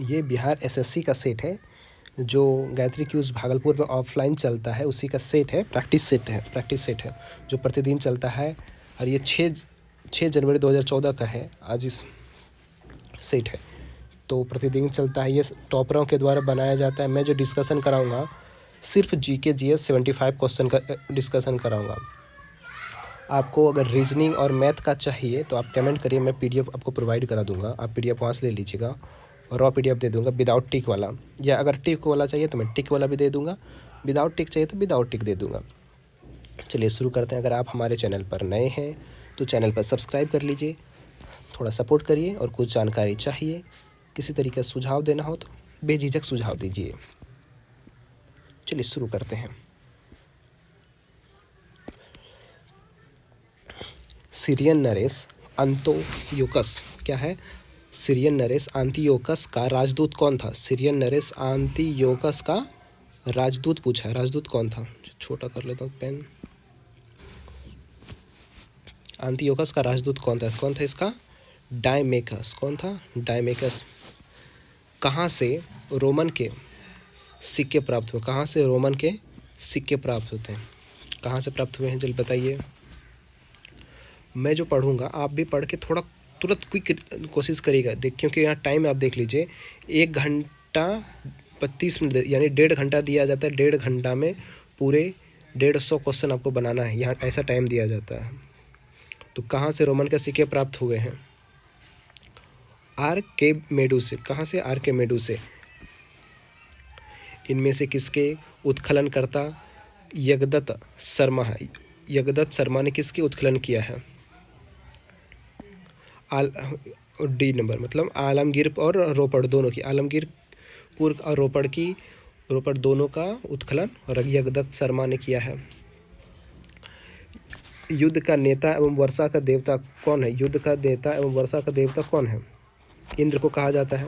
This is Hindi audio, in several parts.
ये बिहार एसएससी का सेट है, जो गायत्री क्यूज भागलपुर में ऑफलाइन चलता है, उसी का सेट है, प्रैक्टिस सेट है जो प्रतिदिन चलता है। और ये 6 जनवरी 2014 का है, आज इस सेट है, तो प्रतिदिन चलता है। ये टॉपरों के द्वारा बनाया जाता है। मैं जो डिस्कशन कराऊंगा सिर्फ जीके जीएस 75 क्वेश्चन का डिस्कशन कराऊंगा। आपको अगर रीजनिंग और मैथ का चाहिए तो आप कमेंट करिए, मैं पीडीएफ आपको प्रोवाइड करा दूंगा, आप पीडीएफ वहाँ से ले लीजिएगा। रॉ पीडीएफ दे दूंगा विदाउट टिक वाला, या अगर टिक वाला चाहिए तो मैं टिक वाला भी दे दूंगा, विदाउट टिक चाहिए तो विदाउट टिक दे दूंगा। चलिए शुरू करते हैं। अगर आप हमारे चैनल पर नए हैं तो चैनल पर सब्सक्राइब कर लीजिए, थोड़ा सपोर्ट करिए, और कुछ जानकारी चाहिए, किसी तरीके का सुझाव देना हो तो बेझिझक सुझाव दीजिए। चलिए शुरू करते हैं। सीरियन नरेश अंतियोकस क्या है? सीरियन नरेश अंतियोकस का राजदूत कौन था? सीरियन नरेश अंतियोकस का राजदूत पूछा है, राजदूत कौन था? छोटा कर लेता हूँ पेन। अंतियोकस का राजदूत कौन था? कौन था इसका? डायमेकस। कौन था? डायमेकस। कहाँ से रोमन के सिक्के प्राप्त हुए? कहाँ से रोमन के सिक्के प्राप्त होते हैं? कहाँ से प्राप्त हुए हैं जल्दी बताइए। मैं जो पढ़ूंगा आप भी पढ़ के थोड़ा तुरंत क्विक कोशिश करिएगा, देख, क्योंकि यहाँ टाइम आप देख लीजिए 1 घंटा 32 मिनट यानी 1.5 घंटा दिया जाता है। 1.5 घंटा में पूरे 150 क्वेश्चन आपको बनाना है, यहाँ ऐसा टाइम दिया जाता है। तो कहाँ से रोमन के सिक्के प्राप्त हुए हैं? आर्केमेडू से। कहाँ से? आर्केमेडू से। इनमें से किसके उत्खननकर्ता यगदत्त शर्मा है? यगदत्त शर्मा ने किसके उत्खनन किया है? डी नंबर, मतलब आलमगीर और रोपड़ दोनों की, आलमगीरपुर और रोपड़ दोनों का उत्खनन और यगदत्त शर्मा ने किया है। युद्ध का नेता एवं वर्षा का देवता कौन है? युद्ध का नेता एवं वर्षा का देवता कौन है? इंद्र को कहा जाता है।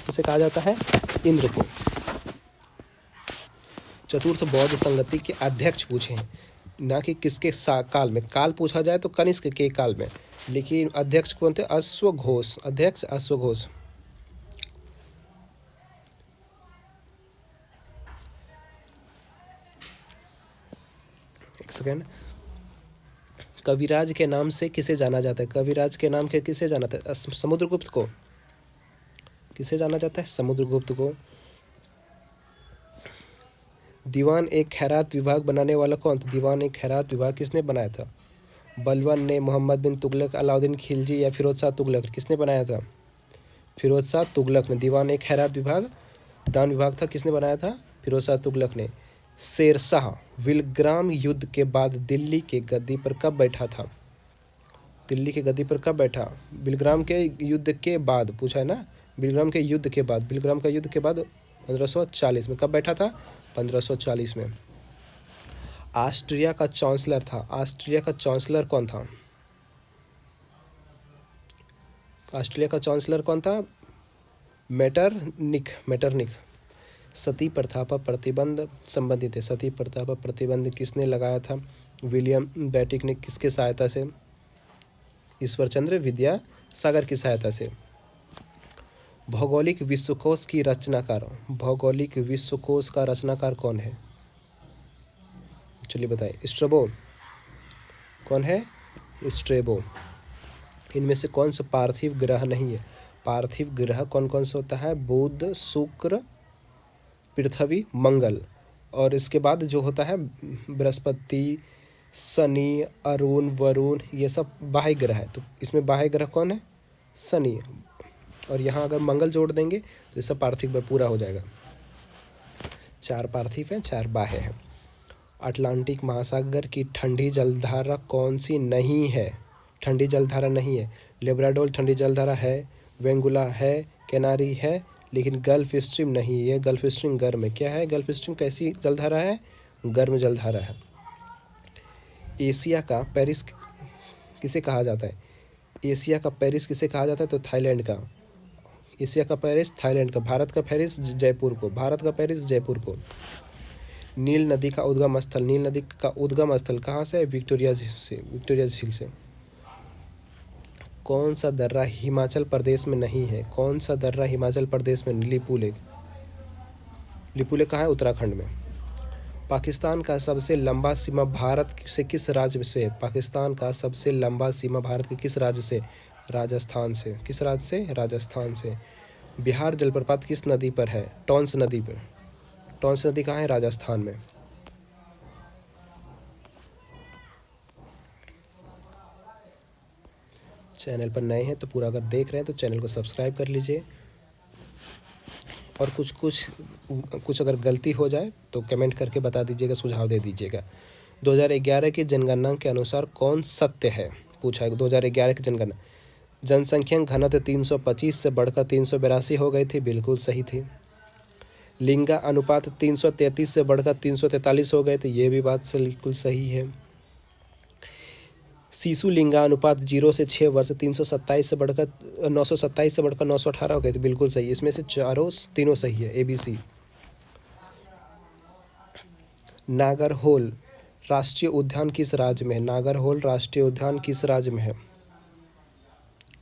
इसे कहा जाता है इंद्र को। चतुर्थ बौद्ध संगति के अध्यक्ष पूछे हैं, ना कि किसके काल में। काल पूछा जाए तो कनिष्क के काल में, लेकिन अध्यक्ष कौन थे? अश्वघोष। अध्यक्ष अश्वघोष। एक सेकेंड। कविराज के नाम से किसे जाना जाता है? कविराज के नाम के किसे जाना जाता है? समुद्रगुप्त को। किसे जाना जाता है? समुद्रगुप्त को। दीवान एक खैरात विभाग बनाने वाला कौन था? दीवान एक खैरात विभाग किसने बनाया था? बलबन ने, मोहम्मद बिन तुगलक, अलाउद्दीन खिलजी या फिरोज शाह तुगलक? किसने बनाया था? फिरोज शाह तुगलक ने। दीवान एक खैरात विभाग दान विभाग था, किसने बनाया था? फिरोज शाह तुगलक ने। शेरशाह विलग्राम युद्ध के बाद दिल्ली के गद्दी पर कब बैठा था? दिल्ली के गद्दी पर कब बैठा? बिलग्राम के युद्ध के बाद पूछा है ना, बिलग्राम के युद्ध के बाद। बिलग्राम का युद्ध के बाद 1540 में। कब बैठा था? 1540 में। ऑस्ट्रिया का चांसलर था। ऑस्ट्रिया का चांसलर कौन था? ऑस्ट्रिया का चांसलर कौन था? मेटरनिक। सती प्रथा पर प्रतिबंध संबंधित है। सती प्रथा पर प्रतिबंध किसने लगाया था? विलियम बेटिक ने। किसके सहायता से? ईश्वरचंद्र विद्यासागर की सहायता से। भौगोलिक विश्वकोश की रचनाकार। भौगोलिक विश्वकोश का रचनाकार कौन है? चलिए बताइए। स्ट्रैबो। कौन है? स्ट्रैबो। इनमें से कौन सा पार्थिव ग्रह नहीं है? पार्थिव ग्रह कौन कौन सा होता है? बुध, शुक्र, पृथ्वी, मंगल, और इसके बाद जो होता है बृहस्पति, शनि, अरुण, वरुण, ये सब बाह्य ग्रह है। तो इसमें बाह्य ग्रह कौन है? शनि। और यहाँ अगर मंगल जोड़ देंगे तो ये सब पार्थिव में पूरा हो जाएगा। 4 पार्थिव हैं, 4 बाह्य हैं। अटलांटिक महासागर की ठंडी जलधारा कौन सी नहीं है? ठंडी जलधारा नहीं है। लेब्राडोर ठंडी जलधारा है, वेंगुला है, कैनारी है, लेकिन गल्फ स्ट्रीम नहीं है। गल्फ स्ट्रीम गर्म है। क्या है गल्फ स्ट्रीम? कैसी जलधारा है? गर्म जलधारा है। एशिया का पेरिस किसे कहा जाता है? एशिया का पेरिस किसे कहा जाता है? तो थाईलैंड का। एशिया का पेरिस थाईलैंड का। भारत का पेरिस जयपुर को। भारत का पेरिस जयपुर को। नील नदी का उद्गम स्थल। नील नदी का उद्गम स्थल कहाँ से? विक्टोरिया झील से। विक्टोरिया झील से। कौन सा दर्रा हिमाचल प्रदेश में नहीं है? कौन सा दर्रा हिमाचल प्रदेश में? लिपू लेक। लिपू लेक कहाँ है? उत्तराखंड में। पाकिस्तान का सबसे लंबा सीमा भारत से किस राज्य से है? पाकिस्तान का सबसे लंबा सीमा भारत के किस राज्य से? राजस्थान से। किस राज्य से? राजस्थान से। बिहार जलप्रपात किस नदी पर है? टॉन्स नदी पर। टॉन्स नदी कहाँ है? राजस्थान में। चैनल पर नए हैं तो पूरा अगर देख रहे हैं तो चैनल को सब्सक्राइब कर लीजिए, और कुछ अगर गलती हो जाए तो कमेंट करके बता दीजिएगा, सुझाव दे दीजिएगा। 2011 की जनगणना के अनुसार कौन सत्य है? पूछा है 2011 की जनगणना। जनसंख्या घनत्व 325 से बढ़कर 382 हो गई थी, बिल्कुल सही थी। लिंगा अनुपात 333 से बढ़कर 343 हो गए थे, ये भी बात बिल्कुल सही है। शिशु लिंगानुपात 0 से 6 वर्ष 327 से बढ़कर 927 से बढ़कर 918 हो गए थे, बिल्कुल सही। इसमें से तीनों सही है, ABC। नागरहोल राष्ट्रीय उद्यान किस राज्य में है? नागरहोल राष्ट्रीय उद्यान किस राज्य में है?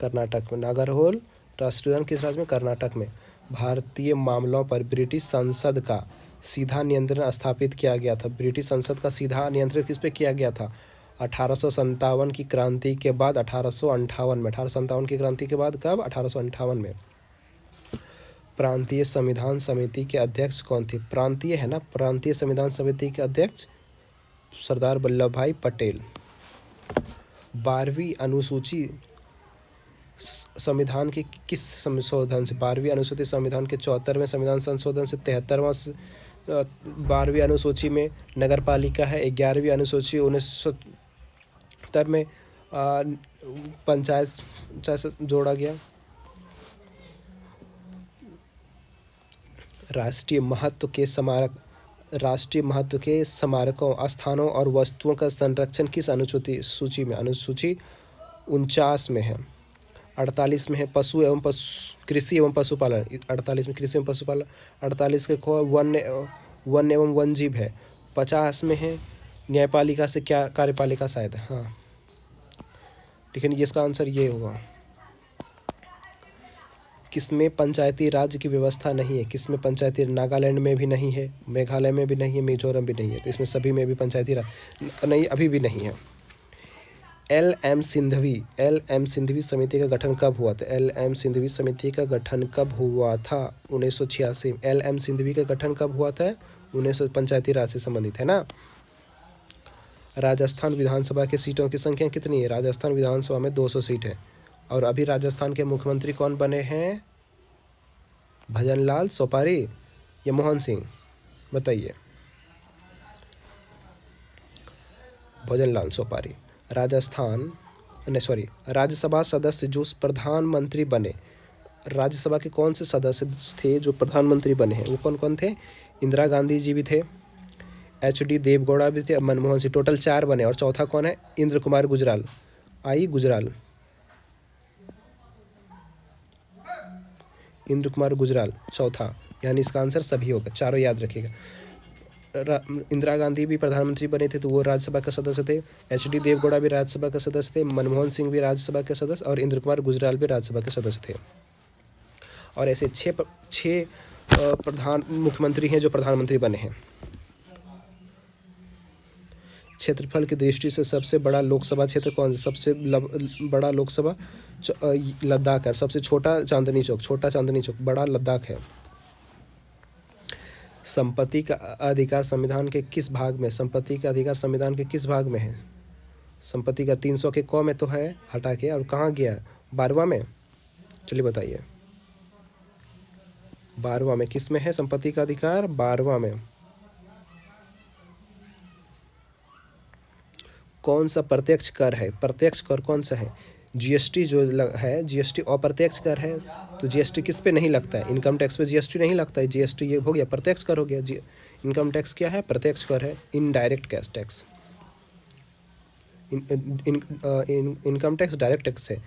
कर्नाटक में। नागरहोल राष्ट्रीय उद्यान किस राज्य में? कर्नाटक में। भारतीय मामलों पर ब्रिटिश संसद का सीधा नियंत्रण स्थापित किया गया था। ब्रिटिश संसद का सीधा नियंत्रण किस पे किया गया था? 1857 की क्रांति के बाद 1858 में। 1857 की क्रांति के बाद कब? 1858 में। प्रांतीय संविधान समिति के अध्यक्ष कौन थे? प्रांतीय है ना, प्रांतीय संविधान समिति के अध्यक्ष सरदार वल्लभ भाई पटेल। 12वीं अनुसूची संविधान के किस संशोधन से? 12वीं अनुसूची संविधान के 74वें संविधान संशोधन से। 73वां 12वीं अनुसूची में नगर पालिका है। 11वीं अनुसूची 1970 में पंचायत से जोड़ा गया। राष्ट्रीय महत्व के स्मारकों, स्थानों और वस्तुओं का संरक्षण किस अनुसूची सूची में? अनुसूची 49 में है। 48 में है कृषि एवं पशुपालन। 48 में कृषि एवं पशुपालन। 48 के वन एवं वन्यजीव है। 50 में है न्यायपालिका से क्या कार्यपालिका शायद, हाँ, लेकिन इसका आंसर ये होगा। किसमें पंचायती राज की व्यवस्था नहीं है? किसमें पंचायती? नागालैंड में भी नहीं है, मेघालय में भी नहीं है, मिजोरम भी नहीं है, तो इसमें सभी में भी पंचायती राज नहीं, अभी भी नहीं है। एल.एम. सिंघवी समिति का गठन कब हुआ था? एल.एम. सिंघवी समिति का गठन कब हुआ था? 1986। एल.एम. सिंघवी का गठन कब हुआ था? 1900। पंचायती राज से संबंधित है ना। राजस्थान विधानसभा की सीटों की संख्या कितनी है? राजस्थान विधानसभा में 200 सीट है। और अभी राजस्थान के मुख्यमंत्री कौन बने हैं? भजनलाल सोपारी या मोहन सिंह? बताइए। भजनलाल सोपारी। राज्यसभा सदस्य जो प्रधानमंत्री बने, राज्यसभा के कौन से सदस्य थे जो प्रधानमंत्री बने हैं? वो कौन कौन थे? इंदिरा गांधी जी भी थे, HD देवगौड़ा भी थे, मनमोहन सिंह। टोटल 4 बने। और चौथा कौन है? इंद्र कुमार गुजराल। इंद्र कुमार गुजराल चौथा, यानी इसका आंसर सभी होगा, चारों याद रखिएगा। इंदिरा गांधी भी प्रधानमंत्री बने थे तो वो राज्यसभा का सदस्य थे। HD देवगौड़ा भी राज्यसभा के सदस्य थे। मनमोहन सिंह भी राज्यसभा के सदस्य, और इंद्र कुमार गुजराल भी राज्यसभा के सदस्य थे। और ऐसे 6 प्रधान मुख्यमंत्री हैं जो प्रधानमंत्री बने हैं। क्षेत्रफल की दृष्टि से सबसे बड़ा लोकसभा क्षेत्र कौन सा? सबसे बड़ा लोकसभा लद्दाख है। सबसे छोटा चांदनी चौक, बड़ा लद्दाख है। संपत्ति का अधिकार संविधान के किस भाग में? संपत्ति का अधिकार संविधान के किस भाग में है? संपत्ति का 300 के क में तो है, हटा के, और कहाँ गया? 12वां में। चलिए बताइए, 12वां में किस में है संपत्ति का अधिकार? 12वां में। कौन सा प्रत्यक्ष कर है? प्रत्यक्ष कर कौन सा है? GST जो है, GST अप्रत्यक्ष कर है, तो GST किस पे नहीं लगता है? इनकम टैक्स पे GST नहीं लगता है। GST ये हो गया, प्रत्यक्ष कर हो गया। इनकम टैक्स क्या है? प्रत्यक्ष कर है, indirect cash tax. Income tax direct tax है,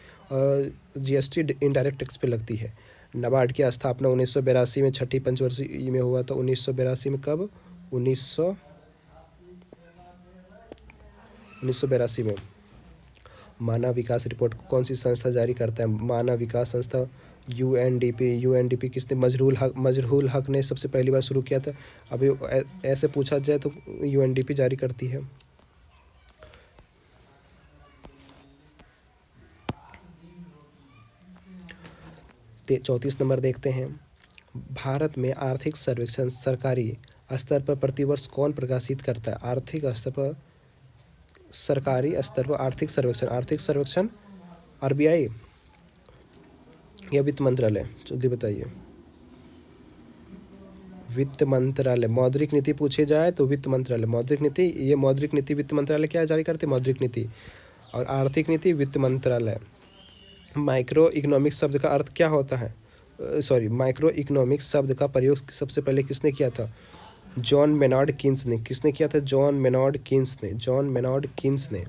GST इनडायरेक्ट टैक्स पे लगती है। नाबार्ड की स्थापना 1982 में 6ठी पंचवर्षीय में हुआ था। 1982 में कब? 1982 में। मानव विकास रिपोर्ट कौन सी संस्था जारी करता है? मानव विकास संस्था यूएनडीपी। यूएनडीपी किसने? मजरूल हक ने सबसे पहली बार शुरू किया था। अभी ऐसे पूछा जाए तो यूएनडीपी जारी करती है। ते 34 नंबर देखते हैं। भारत में आर्थिक सर्वेक्षण सरकारी स्तर पर प्रतिवर्ष कौन प्रकाशित करता है? आर्थिक स्तर पर, सरकारी स्तर पर आर्थिक सर्वेक्षण आरबीआई या वित्त मंत्रालय? जल्दी बताइए। वित्त मंत्रालय। मौद्रिक नीति पूछे जाए तो वित्त मंत्रालय। मौद्रिक नीति वित्त मंत्रालय क्या जारी करते? मौद्रिक नीति। और आर्थिक नीति वित्त मंत्रालय। माइक्रो इकोनॉमिक्स शब्द का अर्थ क्या होता है? माइक्रो इकोनॉमिक्स शब्द का प्रयोग सबसे पहले किसने किया था? जॉन मेनार्ड कीन्स ने। किसने किया था? जॉन मेनार्ड कीन्स ने।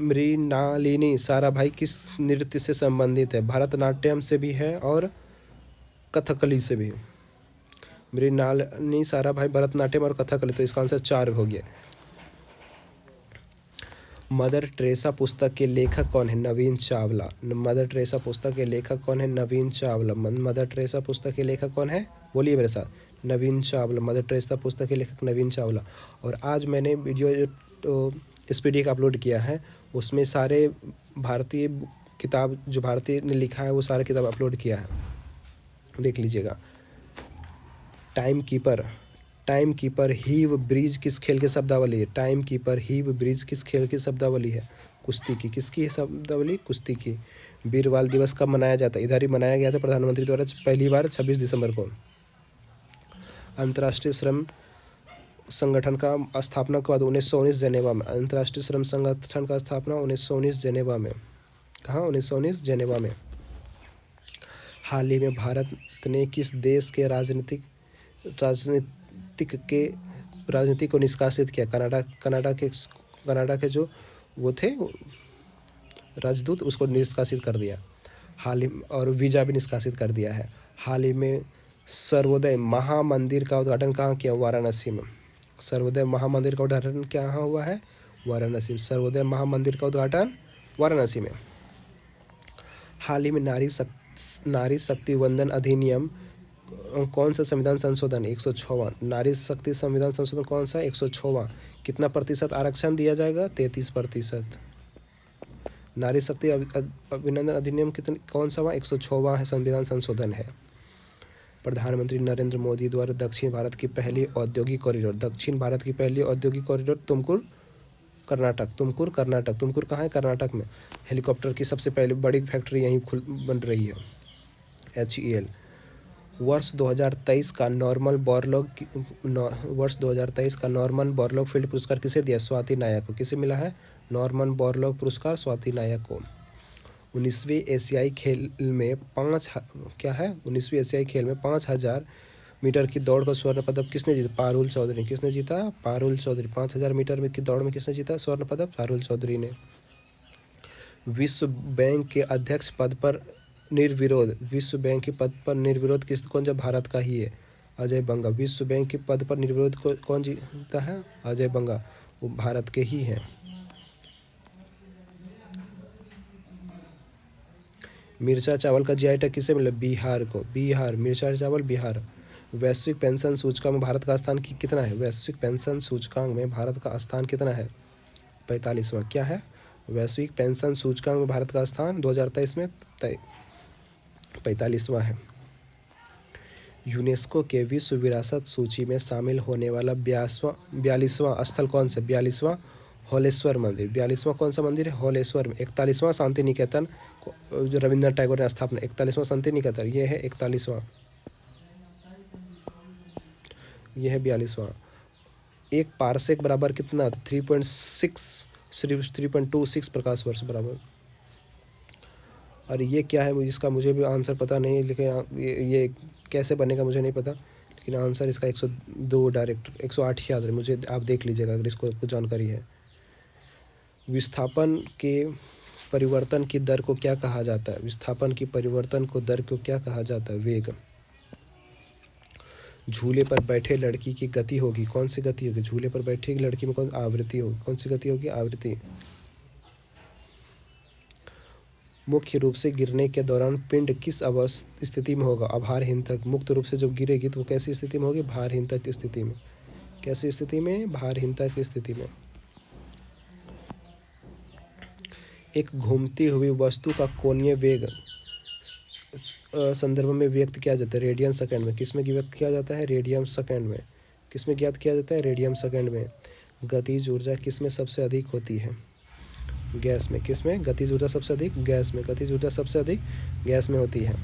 मृणालिनी साराभाई किस नृत्य से संबंधित है? भरतनाट्यम से भी है और कथकली से भी। मृणालिनी साराभाई भरतनाट्यम और कथकली, तो इसका आंसर 4 हो गया। मदर टेरेसा पुस्तक के लेखक कौन है? नवीन चावला। मदर टेरेसा पुस्तक के लेखक कौन है? नवीन चावला। मदर टेरेसा पुस्तक के लेखक कौन है? बोलिए मेरे साथ। नवीन चावला। मदर टेरेसा पुस्तक के लेखक नवीन चावला। और आज मैंने वीडियो तो इस PDF अपलोड किया है, उसमें सारे भारतीय किताब जो भारतीय ने लिखा है वो सारे किताब अपलोड किया है, देख लीजिएगा। टाइम कीपर हीव ब्रिज किस खेल की शब्दावली है? टाइम कीपर हीव ब्रिज किस खेल की शब्दावली है? कुश्ती की। किसकी है शब्दावली? कुश्ती की। वीर बाल दिवस कब मनाया जाता है? इधर ही मनाया गया था प्रधानमंत्री द्वारा पहली बार 26 दिसंबर को। अंतर्राष्ट्रीय श्रम संगठन का स्थापना कब? 1919 जेनेवा में। अंतर्राष्ट्रीय श्रम संगठन का स्थापना 1919 जेनेवा में। कहाँ? 1919 जेनेवा में। हाल ही में भारत ने किस देश के राजनीति को निष्कासित किया? कनाडा के जो वो थे राजदूत, उसको निष्कासित कर दिया हाल ही, और वीज़ा भी निष्कासित कर दिया है। हाल ही में सर्वोदय महामंदिर का उद्घाटन कहाँ किया? वाराणसी में। सर्वोदय महामंदिर का उद्घाटन कहाँ हुआ है? वाराणसी। सर्वोदय महामंदिर का उद्घाटन वाराणसी में। हाल ही में नारी शक्ति वंदन अधिनियम कौन सा संविधान संशोधन? 106वां। नारी शक्ति संविधान संशोधन कौन सा? 106वां। कितना प्रतिशत आरक्षण दिया जाएगा? 33%। नारी शक्ति अभिनंदन अधिनियम कौन सा? 106वां है संविधान संशोधन है। प्रधानमंत्री नरेंद्र मोदी द्वारा दक्षिण भारत की पहली औद्योगिक कॉरिडोर तुमकुर कर्नाटक। तुमकुर कहाँ है? कर्नाटक में। हेलीकॉप्टर की सबसे पहली बड़ी फैक्ट्री यहीं बन रही है, HEL। वर्ष 2023 का नॉर्मन बोरलॉग फील्ड पुरस्कार किसे दिया? स्वाति नायक को। किसे मिला है? नॉर्मन बोरलॉग पुरस्कार स्वाति नायक को। 19वीं एशियाई खेल में 5000 मीटर की दौड़ का स्वर्ण पदक किसने जीता? पारुल चौधरी। किसने जीता? पारुल चौधरी। 5000 मीटर की दौड़ में किसने जीता स्वर्ण पदक? पारुल चौधरी ने। विश्व बैंक के अध्यक्ष पद पर निर्विरोध कौन? जब भारत का ही है, अजय बंगा। विश्व बैंक के पद पर निर्विरोध कौन जीता है? अजय बंगा, वो भारत के ही हैं। मिर्चा चावल का GI टैग किसे मिला? बिहार को। मिर्चा चावल बिहार। वैश्विक पेंशन सूचकांक में भारत का स्थान कितना है? वैश्विक पेंशन सूचकांक में भारत का स्थान कितना है? 45वां। क्या है? वैश्विक पेंशन सूचकांक में भारत का स्थान 2023 में 45वां है। यूनेस्को के विश्व विरासत सूची में शामिल होने वाला 42वां स्थल कौन सा? 42वां होलेश्वर मंदिर। 42वां कौन सा मंदिर है? होलेश्वर में। 41वां शांति निकेतन जो रविंद्रनाथ टैगोर ने स्थापना। 41वां शांति निकेतन, ये है 41वां, ये है 42वां। एक पारसेक बराबर कितना? 3.26 प्रकाश वर्ष बराबर। और ये क्या है इसका मुझे भी आंसर पता नहीं, लेकिन ये कैसे बनेगा मुझे नहीं पता, लेकिन आंसर इसका 102 डायरेक्ट 108 याद है मुझे, आप देख लीजिएगा अगर इसको जानकारी है। विस्थापन के परिवर्तन की दर को क्या कहा जाता है? विस्थापन की परिवर्तन को दर को क्या कहा जाता है? वेग। झूले पर बैठे लड़की की गति होगी, कौन सी गति होगी? झूले पर बैठे लड़की में कौन आवृत्ति होगी, कौन सी गति होगी? आवृत्ति। मुख्य रूप से गिरने के दौरान पिंड किस स्थिति में होगा? भारहीनता। मुक्त रूप से जब गिरेगी तो वो कैसी स्थिति में होगी? भारहीनता की स्थिति में। कैसी स्थिति में? भारहीनता की स्थिति में। एक घूमती हुई वस्तु का कोणीय वेग संदर्भ में व्यक्त किया जाता है रेडियन सेकंड में। किस में व्यक्त किया जाता है? रेडियन सेकंड में। किस में ज्ञात किया जाता है? रेडियन सेकंड में। गतिज ऊर्जा किस में सबसे अधिक होती है? गैस में। किस में गतिज ऊर्जा सबसे अधिक? गैस में। गतिज ऊर्जा सबसे अधिक गैस में होती है।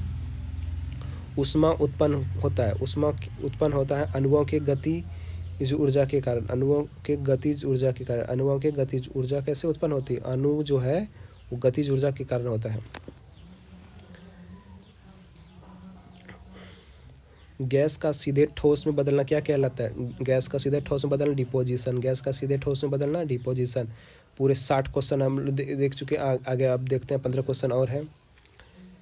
ऊष्मा उत्पन्न होता है। ऊष्मा उत्पन्न होता है अणुओं के गतिज ऊर्जा के कारण। अणुओं के गतिज ऊर्जा के कारण। अणुओं के गतिज ऊर्जा कैसे उत्पन्न होती है? अणु जो है वो गतिज ऊर्जा के कारण होता है। गैस का सीधे ठोस में बदलना क्या कहलाता है? गैस का सीधे ठोस में बदलना डिपोजिशन। गैस का सीधे ठोस में बदलना डिपोजिशन। पूरे 60 क्वेश्चन हम देख चुके हैं। आगे आप देखते हैं 15 क्वेश्चन और है।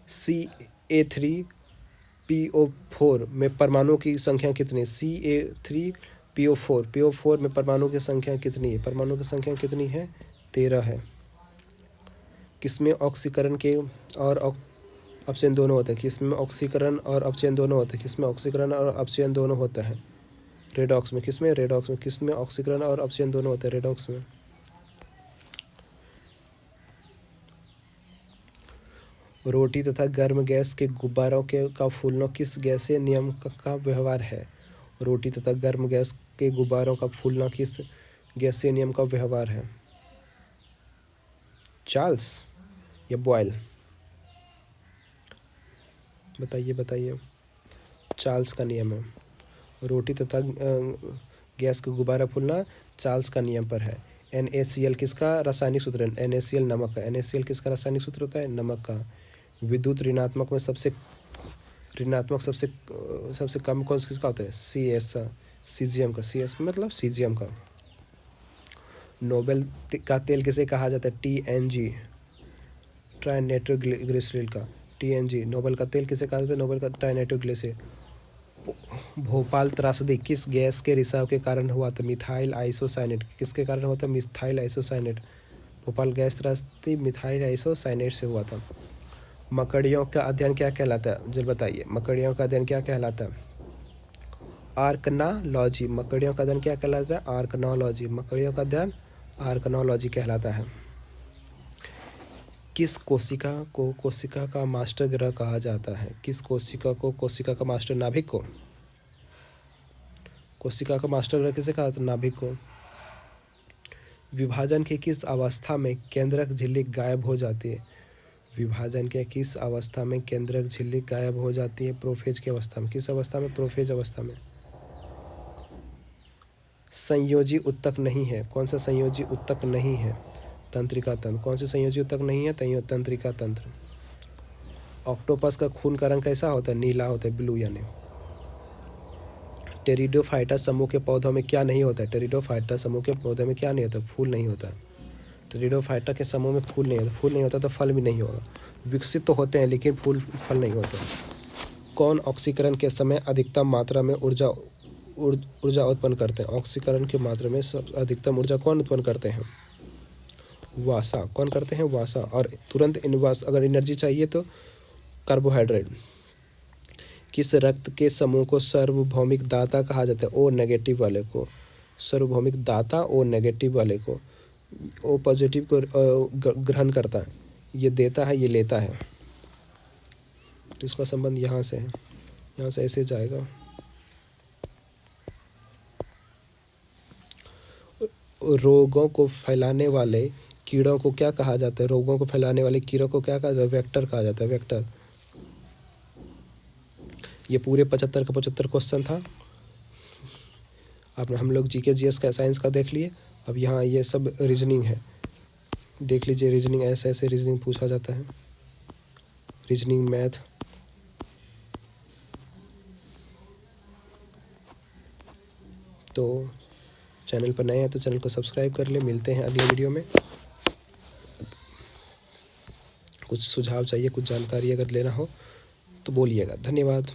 CA3PO4 में परमाणु की संख्या कितनी? CA3PO4 में परमाणु की संख्या कितनी है? परमाणु की संख्या कितनी है? 13 है। किसमें ऑक्सीकरण के और अपचयन दोनों होता है? किसमें ऑक्सीकरण और अपचयन दोनों होते हैं? किसमें ऑक्सीकरण और अपचयन दोनों होता है? रेडॉक्स में। किसमें? रेडॉक्स में। किसमें ऑक्सीकरण और अपचयन दोनों होते हैं? रेडॉक्स में। रोटी तथा गर्म गैस के गुब्बारों का फूलना किस गैसीय नियम का व्यवहार है? रोटी तथा गर्म गैस के गुब्बारों का फूलना किस गैसीय नियम का व्यवहार है? चार्ल्स या बॉयल? बताइए। चार्ल्स का नियम है। रोटी तथा गैस का गुब्बारा फूलना चार्ल्स का नियम पर है। NaCl किसका रासायनिक सूत्र है? NaCl नमक का। NaCl किसका रासायनिक सूत्र होता है? नमक का। विद्युत ऋणात्मक में सबसे कम कौन किसका होता है? सीजियम का। CS मतलब सीजियम का। नोबेल का तेल किसे कहा जाता है? TNG ट्राइनाइट्रोग्लिसरीन का। TNG नोबेल का तेल किसे कहा जाता है? नोबेल का ट्राइनाइट्रोग्लिसरीन। भोपाल त्रासदी किस गैस के रिसाव के कारण हुआ था? Methyl isocyanate. किसके कारण हुआ था? Methyl isocyanate. भोपाल गैस त्रासदी मिथाइल आइसोसाइनेट से हुआ था। मकड़ियों का अध्ययन क्या कहलाता है? जल्द बताइए। मकड़ियों का अध्ययन क्या कहलाता है? आर्कनोलॉजी। मकड़ियों का अध्ययन क्या कहलाता है? आर्कनोलॉजी। मकड़ियों का अध्ययन आर्कनोलॉजी कहलाता है। किस कोशिका को कोशिका का मास्टर ग्रह कहा जाता है? किस कोशिका को कोशिका का मास्टर? नाभिक को। कोशिका का मास्टर ग्रह किसे कहा जाता है? नाभिक को। विभाजन की किस अवस्था में केंद्रक झिल्ली गायब हो जाती है? विभाजन के किस अवस्था में केंद्रक झिल्ली गायब हो जाती है? प्रोफेज की अवस्था में। किस अवस्था में? प्रोफेज अवस्था में। संयोजी उत्तक नहीं है। कौन सा संयोजी उत्तक नहीं है? तंत्रिका तंत्र। कौन सी संयोजी उत्तक नहीं है? तंत्रिका तंत्र। ऑक्टोपस का खून का रंग कैसा होता है? नीला होता है, ब्लू यानी। टेरिडोफाइटा समूह के पौधों में क्या नहीं होता है? टेरिडोफाइटा समूह के पौधों में क्या नहीं होता? फूल नहीं होता। टेरिडोफाइटा के समूह में फूल नहीं होता। फूल नहीं होता तो फल भी नहीं होगा। विकसित तो होते हैं लेकिन फल नहीं होते। कौन ऑक्सीकरण के समय अधिकतम मात्रा में ऊर्जा उत्पन्न करते हैं? ऑक्सीकरण की मात्रा में सब अधिकतम ऊर्जा कौन उत्पन्न करते हैं? वासा। कौन करते हैं? वासा। और तुरंत अगर एनर्जी चाहिए तो कार्बोहाइड्रेट। किस रक्त के समूह को सार्वभौमिक दाता कहा जाता है? O नेगेटिव वाले को। सार्वभौमिक दाता O नेगेटिव वाले को। O पॉजिटिव को ग्रहण करता है, ये देता है, ये लेता है। तो इसका संबंध यहाँ से है, यहाँ से ऐसे जाएगा। रोगों को फैलाने वाले कीड़ों को क्या कहा जाता है? रोगों को फैलाने वाले कीड़ों को क्या कहा जाता है? वेक्टर कहा जाता है। वेक्टर। ये पूरे 75 का 75 क्वेश्चन था। आपने हम लोग GK GS का साइंस का देख लिए। अब यहाँ ये सब रीजनिंग है, देख लीजिए। रीजनिंग ऐसे रीजनिंग पूछा जाता है। Reasoning, math. तो चैनल पर नए हैं तो चैनल को सब्सक्राइब कर ले। मिलते हैं अगले वीडियो में। कुछ सुझाव चाहिए, कुछ जानकारी अगर लेना हो तो बोलिएगा। धन्यवाद।